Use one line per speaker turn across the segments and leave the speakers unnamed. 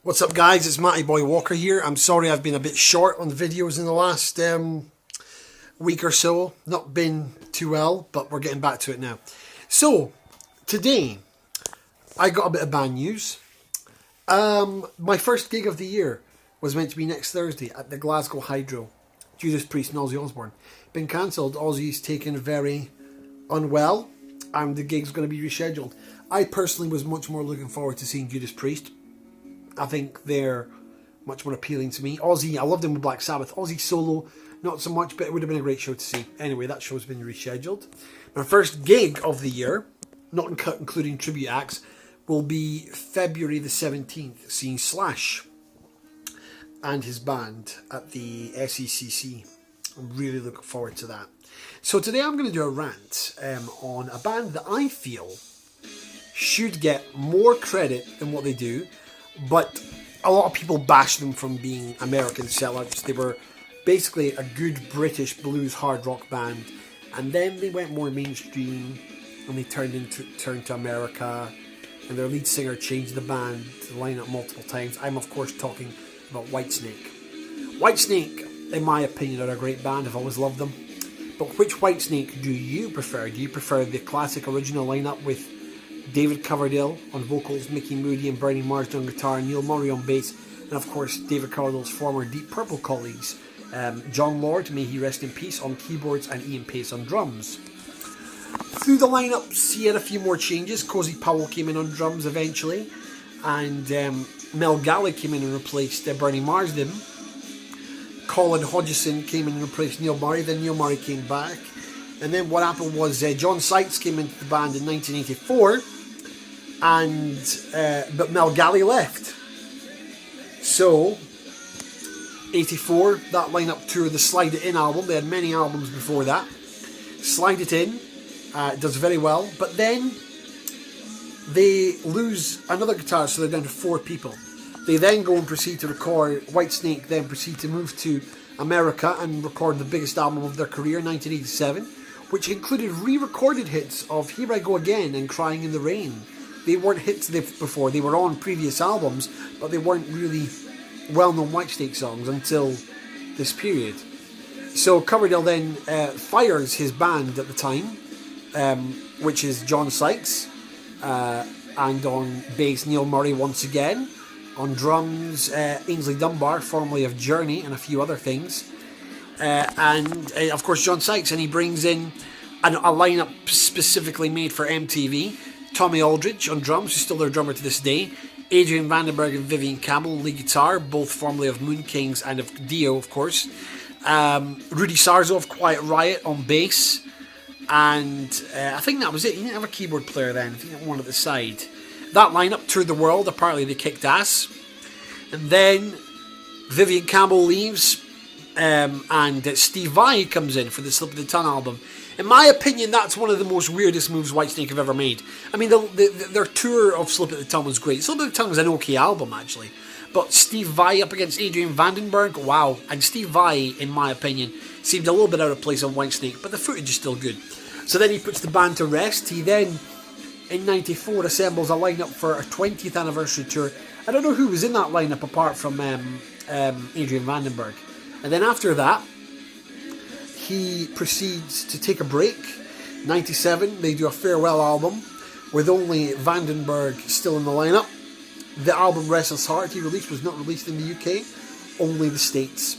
What's up, guys? It's Matty Boy Walker here. I'm sorry I've been a bit short on the videos in the last week or so. Not been too well, but we're getting back to it now. So, today, I got a bit of band news. My first gig of the year was meant to be next Thursday at the Glasgow Hydro. Judas Priest and Ozzy Osbourne. Been cancelled. Ozzy's taken very unwell, and the gig's going to be rescheduled. I personally was much more looking forward to seeing Judas Priest. I think they're much more appealing to me. Ozzy, I loved him with Black Sabbath. Ozzy solo, not so much, but it would have been a great show to see. Anyway, that show's been rescheduled. My first gig of the year, not including tribute acts, will be February the 17th, seeing Slash and his band at the SECC. I'm really looking forward to that. So today I'm going to do a rant on a band that I feel should get more credit than what they do, but a lot of people bash them from being American sellouts. They were basically a good British blues hard rock band, and then they went more mainstream and they turned to America, and their lead singer changed the band, the lineup multiple times. I'm of course talking about Whitesnake. Whitesnake, in my opinion, are a great band. I've always loved them. But which Whitesnake do you prefer? Do you prefer the classic original lineup with David Coverdale on vocals, Mickey Moody and Bernie Marsden on guitar, Neil Murray on bass, and of course David Coverdale's former Deep Purple colleagues, John Lord, may he rest in peace, on keyboards, and Ian Pace on drums? Through the lineups, he had a few more changes. Cozy Powell came in on drums eventually, and Mel Galley came in and replaced Bernie Marsden. Colin Hodgson came in and replaced Neil Murray. Then Neil Murray came back, and then what happened was John Sykes came into the band in 1984, but Mel Galley left. So 84, that lineup toured the Slide It In album. They had many albums before that. Slide It In does very well, but then they lose another guitarist, so they're down to 4 people. They then go and proceed to record. Whitesnake then proceed to move to America and record the biggest album of their career, 1987, which included re-recorded hits of Here I Go Again and Crying in the Rain. They weren't hits before. They were on previous albums, but they weren't really well-known Whitesnake songs until this period. So Coverdale then fires his band at the time, which is John Sykes, and on bass Neil Murray once again. On drums, Ainsley Dunbar, formerly of Journey, and a few other things. And of course John Sykes, and he brings in a lineup specifically made for MTV. Tommy Aldridge on drums, who's still their drummer to this day. Adrian Vandenberg and Vivian Campbell lead guitar, both formerly of Moon Kings and of Dio, of course. Rudy Sarzo of Quiet Riot on bass. And I think that was it. He didn't have a keyboard player then. I think he had one at the side. That lineup toured the world. Apparently they kicked ass. And then Vivian Campbell leaves, and Steve Vai comes in for the Slip of the Tongue album. In my opinion, that's one of the most weirdest moves Whitesnake have ever made. I mean, their tour of Slip of the Tongue was great. Slip of the Tongue was an okay album, actually. But Steve Vai up against Adrian Vandenberg, wow. And Steve Vai, in my opinion, seemed a little bit out of place on Whitesnake, but the footage is still good. So then he puts the band to rest. He then, in 94, assembles a lineup for a 20th anniversary tour. I don't know who was in that lineup apart from Adrian Vandenberg. And then after that, he proceeds to take a break. 97, they do a farewell album with only Vandenberg still in the lineup. The album Restless Heart he released was not released in the UK, only the States.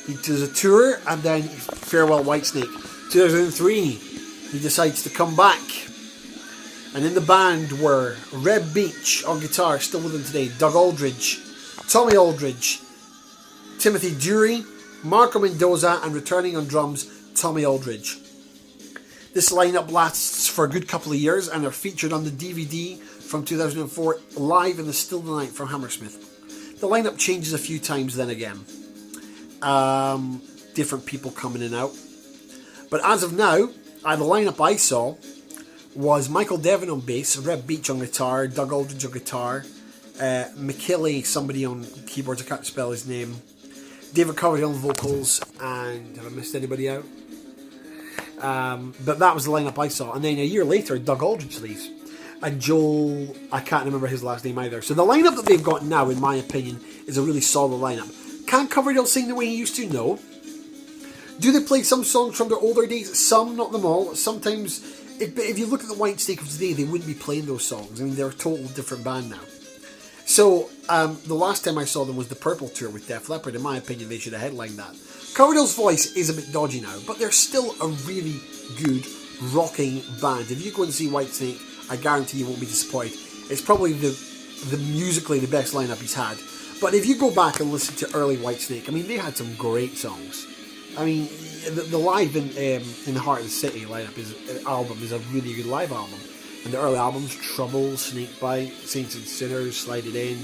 He does a tour and then farewell Whitesnake. 2003, he decides to come back. And in the band were Reb Beach on guitar, still with him today, Doug Aldridge, Tommy Aldridge, Timothy Dury, Marco Mendoza, and returning on drums, Tommy Aldridge. This lineup lasts for a good couple of years and are featured on the DVD from 2004, Live in the Still of the Night from Hammersmith. The lineup changes a few times then again. Different people coming in and out. But as of now, the lineup I saw was Michael Devon on bass, Reb Beach on guitar, Doug Aldridge on guitar, McKinley, somebody on keyboards, I can't spell his name, David Coverdale on vocals, and have I missed anybody out? But that was the lineup I saw. And then a year later, Doug Aldridge leaves. and Joel, I can't remember his last name either. So the lineup that they've got now, in my opinion, is a really solid lineup. Can Coverdale sing the way he used to? No. Do they play some songs from their older days? Some, not them all. Sometimes, if you look at the Whitesnake of today, they wouldn't be playing those songs. I mean, they're a total different band now. So, the last time I saw them was the Purple Tour with Def Leppard. In my opinion, they should have headlined that. Coverdale's voice is a bit dodgy now, but they're still a really good rocking band. If you go and see Whitesnake, I guarantee you won't be disappointed. It's probably the musically the best lineup he's had. But if you go back and listen to early Whitesnake, I mean, they had some great songs. I mean, the live in the Heart of the City album is a really good live album. And the early albums, Trouble, Snakebite, Saints and Sinners, Slide It In,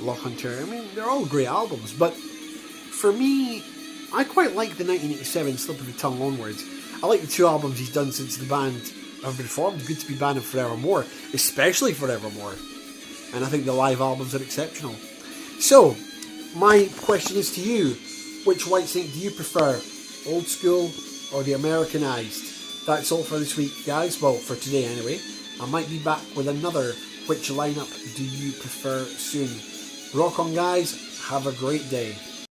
Lock Hunter, I mean, they're all great albums. But for me, I quite like the 1987 Slip of the Tongue onwards. I like the 2 albums he's done since the band have been formed. Good to be banned and Forevermore, especially Forevermore. And I think the live albums are exceptional. So, my question is to you, which Whitesnake do you prefer? Old school or the Americanized? That's all for this week, guys. Well, for today anyway. I might be back with another Which Lineup Do You Prefer soon. Rock on, guys. Have a great day.